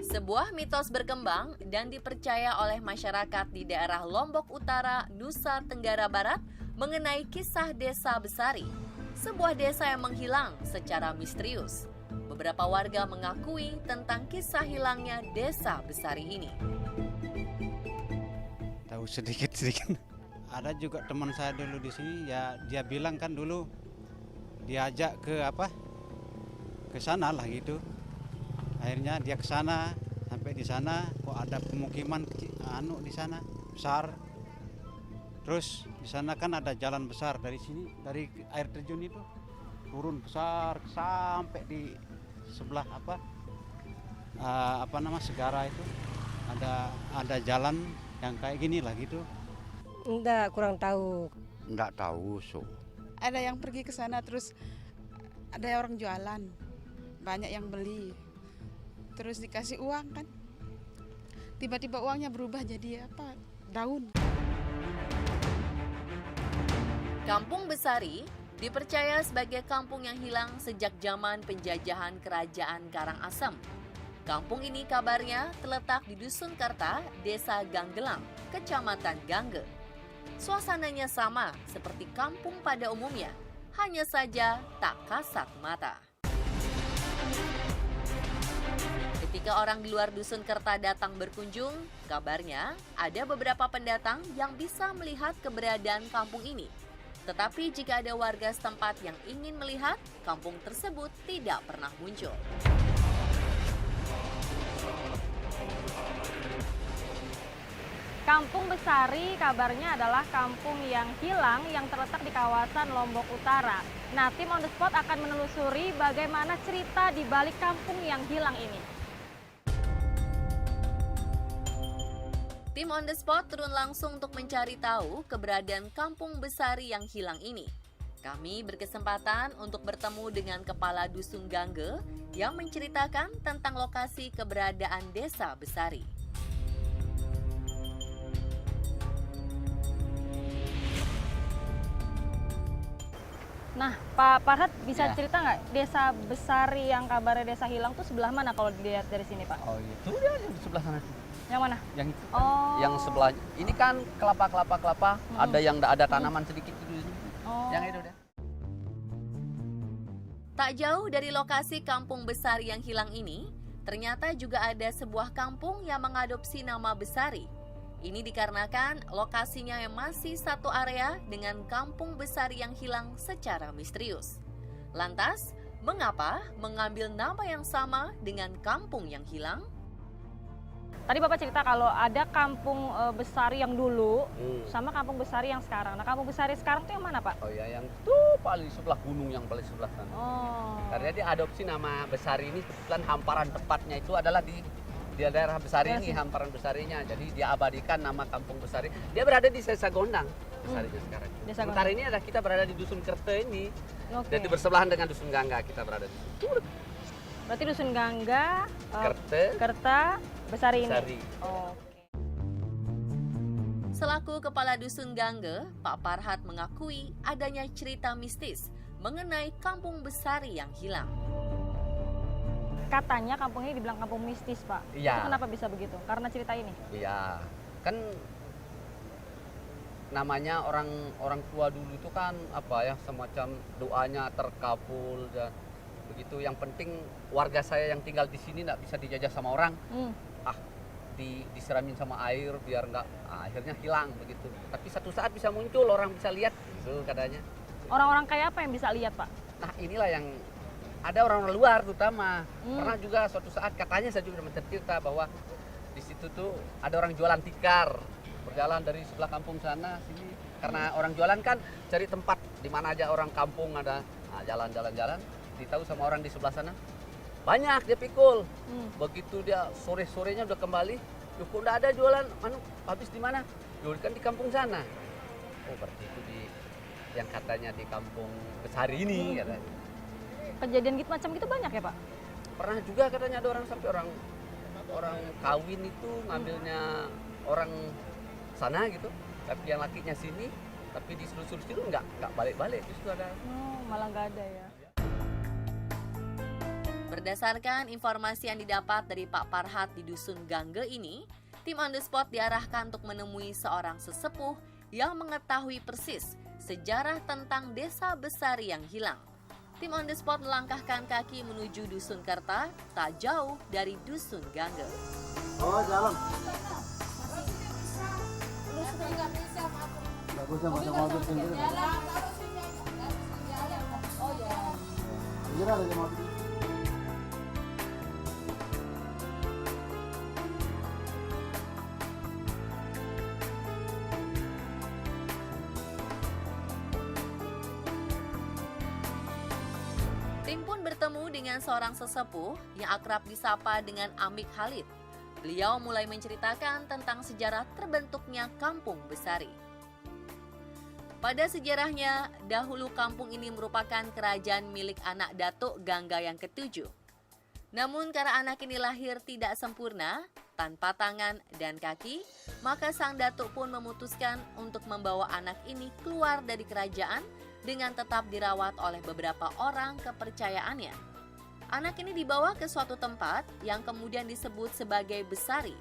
Sebuah mitos berkembang dan dipercaya oleh masyarakat di daerah Lombok Utara, Nusa Tenggara Barat mengenai kisah Desa Besari, sebuah desa yang menghilang secara misterius. Beberapa warga mengakui tentang kisah hilangnya Desa Besari ini. Tahu sedikit-sedikit. Ada juga teman saya dulu di sini, ya dia bilang kan dulu diajak ke ke sana lah gitu. Akhirnya dia ke sana, sampai di sana kok ada pemukiman kecil, di sana besar. Terus di sana kan ada jalan besar dari sini, dari air terjun itu turun besar sampai di sebelah segara itu ada jalan yang kayak gini lah gitu. Enggak, kurang tahu. Enggak tahu so. Ada yang pergi ke sana terus ada orang jualan, banyak yang beli. Terus dikasih uang kan, tiba-tiba uangnya berubah jadi daun. Kampung Besari dipercaya sebagai kampung yang hilang sejak zaman penjajahan Kerajaan Karangasem. Kampung ini kabarnya terletak di Dusun Kerta, Desa Ganggelam, Kecamatan Gangge. Suasananya sama seperti kampung pada umumnya, hanya saja tak kasat mata. Ketika orang di luar Dusun Kerta datang berkunjung, kabarnya ada beberapa pendatang yang bisa melihat keberadaan kampung ini. Tetapi jika ada warga setempat yang ingin melihat, kampung tersebut tidak pernah muncul. Kampung Besari kabarnya adalah kampung yang hilang yang terletak di kawasan Lombok Utara. Nah, tim on the spot akan menelusuri bagaimana cerita di balik kampung yang hilang ini. Tim on the spot turun langsung untuk mencari tahu keberadaan Kampung Besari yang hilang ini. Kami berkesempatan untuk bertemu dengan Kepala Dusun Gangge yang menceritakan tentang lokasi keberadaan Desa Besari. Nah, Pak Farhad bisa Ya. cerita nggak Desa Besari yang kabarnya desa hilang tuh sebelah mana kalau dilihat dari sini, Pak? Oh itu dia yang di sebelah sana. Yang mana? Yang itu. Oh. Yang sebelah. Ini kan kelapa. Ada yang nggak ada tanaman sedikit itu. Oh. Yang itu deh. Tak jauh dari lokasi Kampung Besari yang hilang ini, ternyata juga ada sebuah kampung yang mengadopsi nama Besari. Ini dikarenakan lokasinya yang masih satu area dengan Kampung Besari yang hilang secara misterius. Lantas, mengapa mengambil nama yang sama dengan kampung yang hilang? Tadi Bapak cerita kalau ada Kampung Besari yang dulu sama Kampung Besari yang sekarang. Nah, Kampung Besari sekarang tuh yang mana, Pak? Oh ya, yang itu paling sebelah gunung yang paling sebelah sana. Oh. Karena dia adopsi nama Besari ini, kebetulan hamparan tepatnya itu adalah di daerah Besari ini, hamparan Besarinya. Jadi dia abadikan nama Kampung Besari. Dia berada di Desa Gondang, Besarinya sekarang. Desa Gondang. Sementara ini ada kita berada di Dusun Kerta ini. Oke. Jadi bersebelahan dengan Dusun Gangga kita berada di situ. Berarti Dusun Gangga, Kerta, Besari ini. Besari. Oke. Selaku Kepala Dusun Gangge, Pak Farhad mengakui adanya cerita mistis mengenai Kampung Besari yang hilang. Katanya kampung ini dibilang kampung mistis, Pak. Iya. Itu kenapa bisa begitu? Karena cerita ini? Iya, kan namanya orang tua dulu itu kan semacam doanya terkabul dan begitu. Yang penting warga saya yang tinggal di sini nggak bisa dijajah sama orang. Disiramin sama air biar nggak, akhirnya hilang begitu. Tapi satu saat bisa muncul, orang bisa lihat, gitu katanya. Orang-orang kayak apa yang bisa lihat, Pak? Nah inilah yang ada orang luar terutama. Pernah juga suatu saat katanya saya juga mendengar cerita bahwa di situ tuh ada orang jualan tikar berjalan dari sebelah kampung sana sini. Karena orang jualan kan cari tempat di mana aja orang kampung ada, jalan-jalan, ditahu sama orang di sebelah sana. Banyak dia pikul. Begitu dia sore-sorenya udah kembali, kok udah ada jualan, habis di mana? Kan di kampung sana. Oh berarti itu yang katanya di Kampung Besari ini katanya. Kejadian gitu macam gitu banyak ya, Pak? Pernah juga katanya ada orang sampai orang kawin itu ngambilnya orang sana gitu, tapi yang lakinya sini, tapi di selusur situ nggak balik-balik, justru ada. Oh, malah nggak ada ya. Berdasarkan informasi yang didapat dari Pak Parhat di Dusun Gangge ini, tim on the spot diarahkan untuk menemui seorang sesepuh yang mengetahui persis sejarah tentang Desa Besari yang hilang. Tim on the spot melangkahkan kaki menuju Dusun Kerta, tak jauh dari Dusun Gangge. Oh, jalan. Nggak bisa masuk mobil sendiri. Oh ya. Kira ada mobil. Tim pun bertemu dengan seorang sesepuh yang akrab disapa dengan Amik Khalid. Beliau mulai menceritakan tentang sejarah terbentuknya Kampung Besari. Pada sejarahnya, dahulu kampung ini merupakan kerajaan milik anak Datuk Gangga yang ke-7. Namun karena anak ini lahir tidak sempurna, tanpa tangan dan kaki, maka sang Datuk pun memutuskan untuk membawa anak ini keluar dari kerajaan dengan tetap dirawat oleh beberapa orang kepercayaannya. Anak ini dibawa ke suatu tempat yang kemudian disebut sebagai Besari.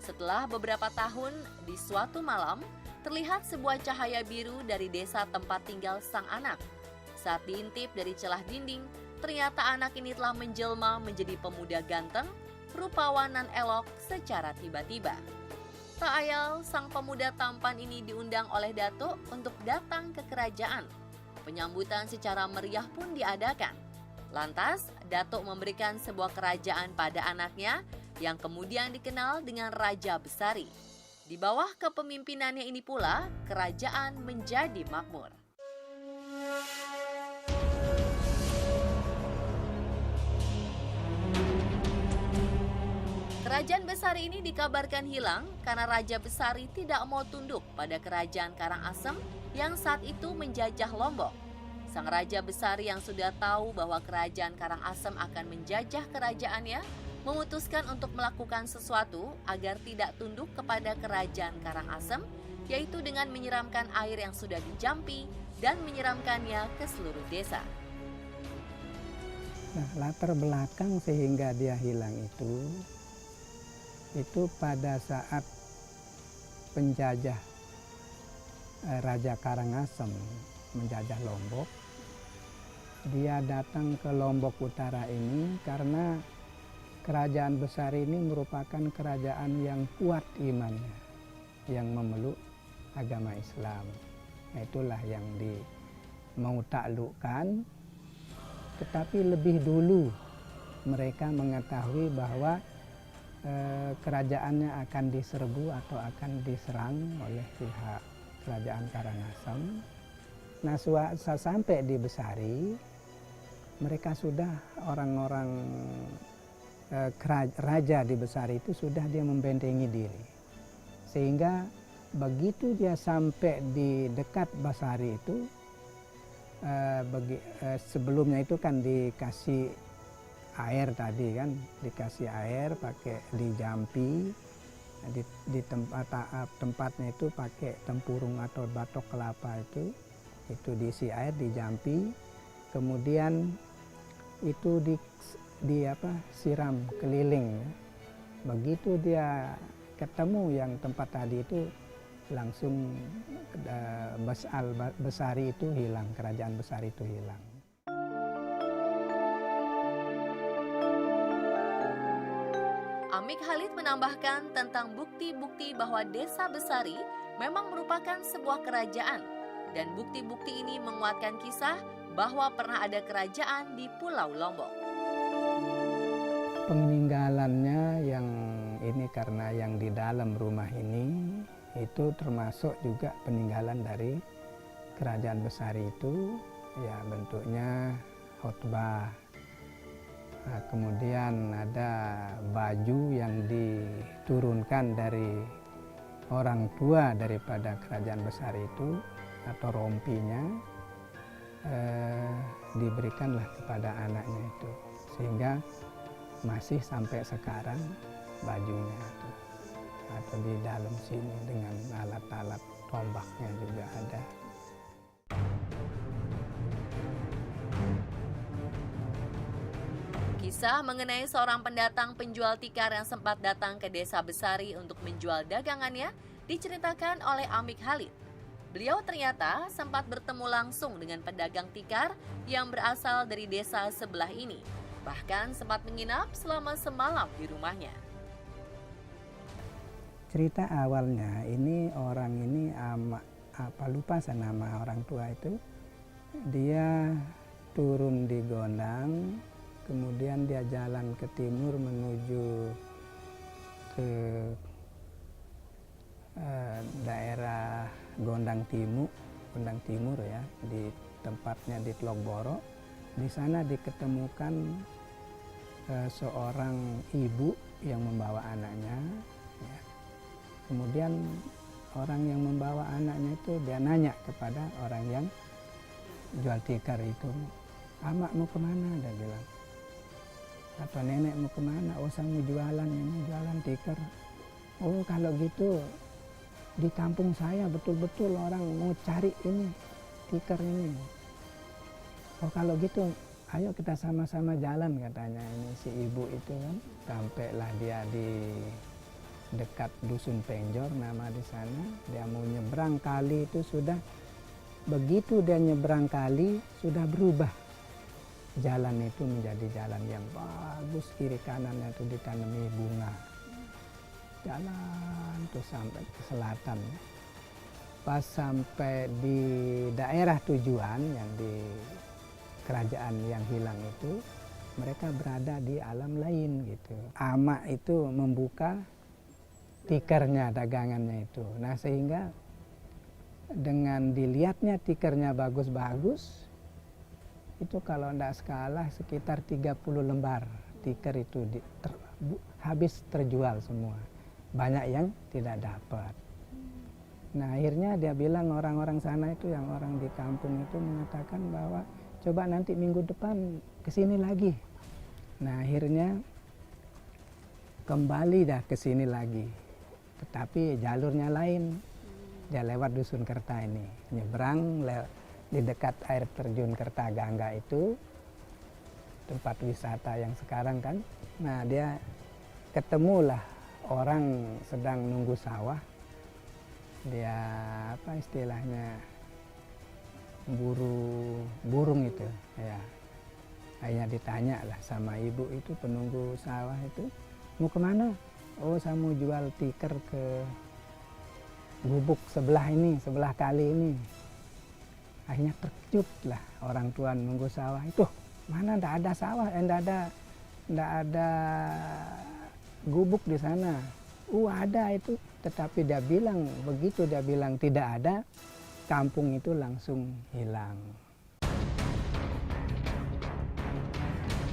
Setelah beberapa tahun, di suatu malam, terlihat sebuah cahaya biru dari desa tempat tinggal sang anak. Saat diintip dari celah dinding, ternyata anak ini telah menjelma menjadi pemuda ganteng, rupawan dan elok secara tiba-tiba. Tak ayal, sang pemuda tampan ini diundang oleh Datuk untuk datang ke kerajaan. Penyambutan secara meriah pun diadakan. Lantas, Datuk memberikan sebuah kerajaan pada anaknya yang kemudian dikenal dengan Raja Besari. Di bawah kepemimpinannya ini pula, kerajaan menjadi makmur. Kerajaan Besari ini dikabarkan hilang karena Raja Besari tidak mau tunduk pada kerajaan Karangasem yang saat itu menjajah Lombok. Sang Raja Besari yang sudah tahu bahwa kerajaan Karangasem akan menjajah kerajaannya, memutuskan untuk melakukan sesuatu agar tidak tunduk kepada kerajaan Karangasem, yaitu dengan menyiramkan air yang sudah dijampi dan menyiramkannya ke seluruh desa. Nah, latar belakang sehingga dia hilang itu pada saat penjajah Raja Karangasem menjajah Lombok. Dia datang ke Lombok Utara ini karena kerajaan besar ini merupakan kerajaan yang kuat imannya, yang memeluk agama Islam. Itulah yang mau taklukkan, tetapi lebih dulu mereka mengetahui bahwa kerajaannya akan diserbu atau akan diserang oleh pihak kerajaan Karangasem. Nah, sampai di Besari, mereka sudah orang-orang raja di Besari itu sudah dia membentengi diri. Sehingga begitu dia sampai di dekat Besari itu, sebelumnya itu kan dikasih air tadi kan, dikasih air pakai dijampi, di tempatnya itu pakai tempurung atau batok kelapa itu diisi air, dijampi, kemudian itu siram keliling. Begitu dia ketemu yang tempat tadi itu, langsung Besari itu hilang, kerajaan Besari itu hilang. Amik Khalid menambahkan tentang bukti-bukti bahwa Desa Besari memang merupakan sebuah kerajaan, dan bukti-bukti ini menguatkan kisah bahwa pernah ada kerajaan di Pulau Lombok. Peninggalannya yang ini karena yang di dalam rumah ini itu termasuk juga peninggalan dari kerajaan Besari itu, ya bentuknya khotbah. Nah, kemudian ada baju yang diturunkan dari orang tua daripada kerajaan Besari itu, atau rompinya, diberikanlah kepada anaknya itu, sehingga masih sampai sekarang bajunya itu, atau di dalam sini dengan alat-alat tombaknya juga ada. Kisah mengenai seorang pendatang penjual tikar yang sempat datang ke Desa Besari untuk menjual dagangannya diceritakan oleh Amik Khalid. Beliau ternyata sempat bertemu langsung dengan pedagang tikar yang berasal dari desa sebelah ini. Bahkan sempat menginap selama semalam di rumahnya. Cerita awalnya ini orang ini lupa saya nama orang tua itu. Dia turun di Gondang, kemudian dia jalan ke timur menuju ke daerah Gondang Timur ya, di tempatnya di Tlogboro. Di sana diketemukan seorang ibu yang membawa anaknya. Ya. Kemudian orang yang membawa anaknya itu dia nanya kepada orang yang jual tikar itu, "Amak mau kemana?" Dia bilang. "Atau nenek mau kemana?" "Oh, saya mau jualan ini, jualan tikar." "Oh, kalau gitu di kampung saya betul-betul orang mau cari ini, tikar ini." "Oh, kalau gitu ayo kita sama-sama jalan," katanya ini si ibu itu kan. Sampailah dia di dekat Dusun Penjor nama di sana. Dia mau nyebrang kali itu sudah, begitu dia nyebrang kali sudah berubah. Jalan itu menjadi jalan yang bagus, kiri kanannya itu ditanami bunga. Jalan tuh sampai ke selatan. Pas sampai di daerah tujuan yang di kerajaan yang hilang itu, mereka berada di alam lain gitu. Amak itu membuka tikarnya, dagangannya itu. Nah, sehingga dengan dilihatnya tikarnya bagus-bagus, itu kalau tidak salah sekitar 30 lembar tikar itu habis terjual semua. Banyak yang tidak dapat. Nah, akhirnya dia bilang orang-orang sana itu, yang orang di kampung itu mengatakan bahwa coba nanti minggu depan kesini lagi. Nah, akhirnya kembali dah kesini lagi. Tetapi jalurnya lain. Dia lewat Dusun Kerta ini. Nyebrang di dekat air terjun Kertagangga itu. Tempat wisata yang sekarang kan. Nah, dia ketemulah orang sedang nunggu sawah. Dia apa istilahnya, buru burung itu ya. Akhirnya ditanya lah sama ibu itu, penunggu sawah itu, "Mau kemana?" "Oh, saya mau jual tikar ke gubuk sebelah ini, sebelah kali ini." Akhirnya terkejut lah orang tua nunggu sawah itu. "Mana ndak ada sawah, ndak ada gubuk di sana." Ada itu. Tetapi dia bilang, begitu dia bilang tidak ada, kampung itu langsung hilang.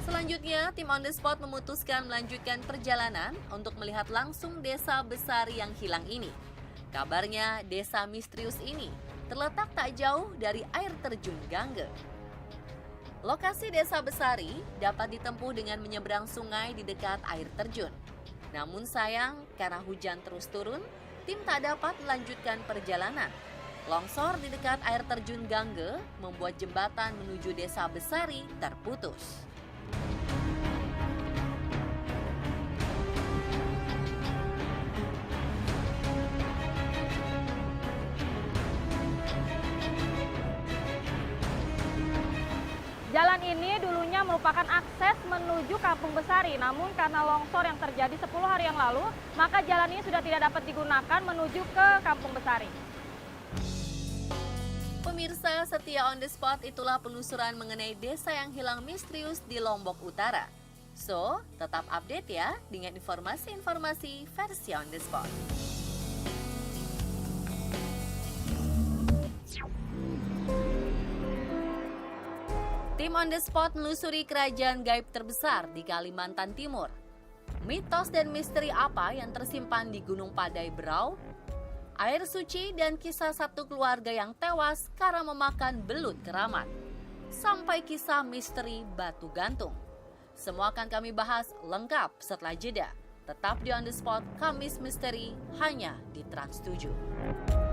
Selanjutnya, tim On The Spot memutuskan melanjutkan perjalanan untuk melihat langsung Desa Besari yang hilang ini. Kabarnya desa misterius ini terletak tak jauh dari air terjun Gangge. Lokasi Desa Besari dapat ditempuh dengan menyeberang sungai di dekat air terjun. Namun sayang, karena hujan terus turun, tim tak dapat melanjutkan perjalanan. Longsor di dekat air terjun Gangge membuat jembatan menuju Desa Besari terputus. Jalan ini dulunya merupakan akses menuju Kampung Besari, namun karena longsor yang terjadi 10 hari yang lalu, maka jalan ini sudah tidak dapat digunakan menuju ke Kampung Besari. Pemirsa setia On The Spot, itulah penelusuran mengenai desa yang hilang misterius di Lombok Utara. So, tetap update ya dengan informasi-informasi versi On The Spot. Tim On The Spot menelusuri kerajaan gaib terbesar di Kalimantan Timur. Mitos dan misteri apa yang tersimpan di Gunung Padai Berau? Air suci dan kisah satu keluarga yang tewas karena memakan belut keramat. Sampai kisah misteri batu gantung. Semua akan kami bahas lengkap setelah jeda. Tetap di On The Spot, Kamis Misteri hanya di Trans 7.